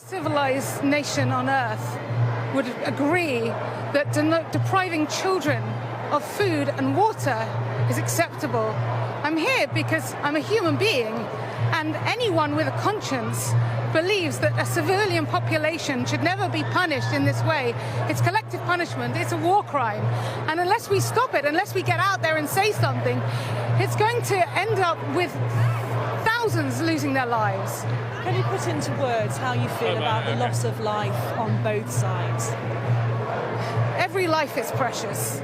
Civilized nation on earth would agree that depriving children of food and water is acceptable. I'm here because I'm a human being, and anyone with a conscience believes that a civilian population should never be punished in this way. It's collective punishment, it's a war crime. And unless we stop it, unless we get out there and say something, it's going to end up with thousands losing their lives. Can you put into words how you feel about the loss of life on both sides? Every life is precious.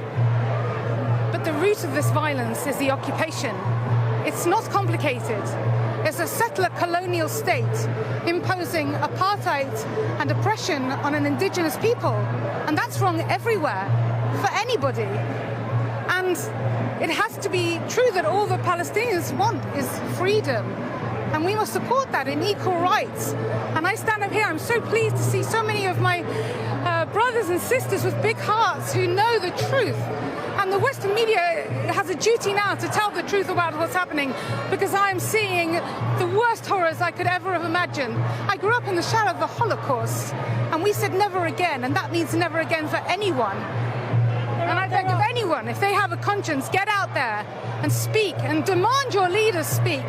But the root of this violence is the occupation. It's not complicated. It's a settler colonial state imposing apartheid and oppression on an indigenous people. And that's wrong everywhere, for anybody. And it has to be true that all the Palestinians want is freedom. And we must support that in equal rights. And I stand up here, I'm so pleased to see so many of my brothers and sisters with big hearts who know the truth. And the Western media has a duty now to tell the truth about what's happening, because I am seeing the worst horrors I could ever have imagined. I grew up in the shadow of the Holocaust, and we said never again, and that means never again for anyone. And I beg of anyone, if they have a conscience, get out there and speak and demand your leaders speak.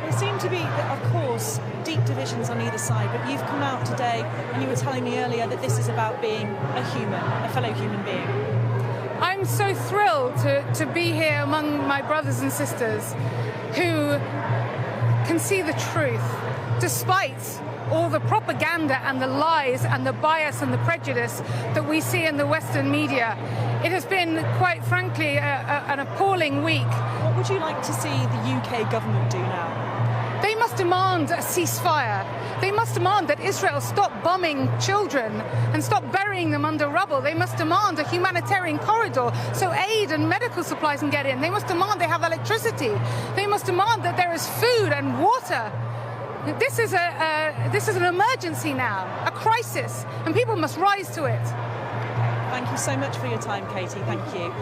There seem to be, of course, deep divisions on either side, but you've come out today and you were telling me earlier that this is about being a human, a fellow human being. I'm so thrilled to be here among my brothers and sisters who can see the truth, despite all the propaganda and the lies and the bias and the prejudice that we see in the Western media. It has been, quite frankly, an appalling week. What would you like to see the UK government do now? They must demand a ceasefire. They must demand that Israel stop bombing children and stop burying them under rubble. They must demand a humanitarian corridor so aid and medical supplies can get in. They must demand they have electricity. They must demand that there is food and water. This is an emergency now, a crisis, and people must rise to it. Thank you so much for your time, Katie. Thank you.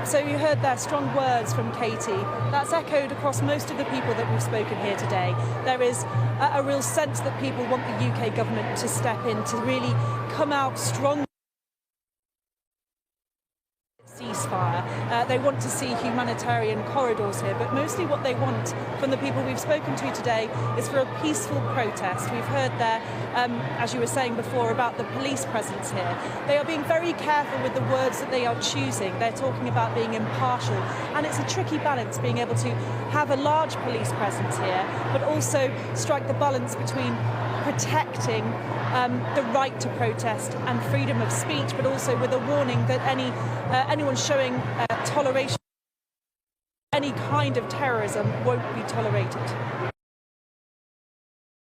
So you heard there strong words from Katie. That's echoed across most of the people that we've spoken here today. There is a real sense that people want the UK government to step in, to really come out strong. Ceasefire. They want to see humanitarian corridors here, but mostly what they want from the people we've spoken to today is for a peaceful protest. We've heard there, as you were saying before, about the police presence here. They are being very careful with the words that they are choosing. They're talking about being impartial, and it's a tricky balance being able to have a large police presence here, but also strike the balance between protecting the right to protest and freedom of speech, but also with a warning that anyone showing toleration, any kind of terrorism won't be tolerated.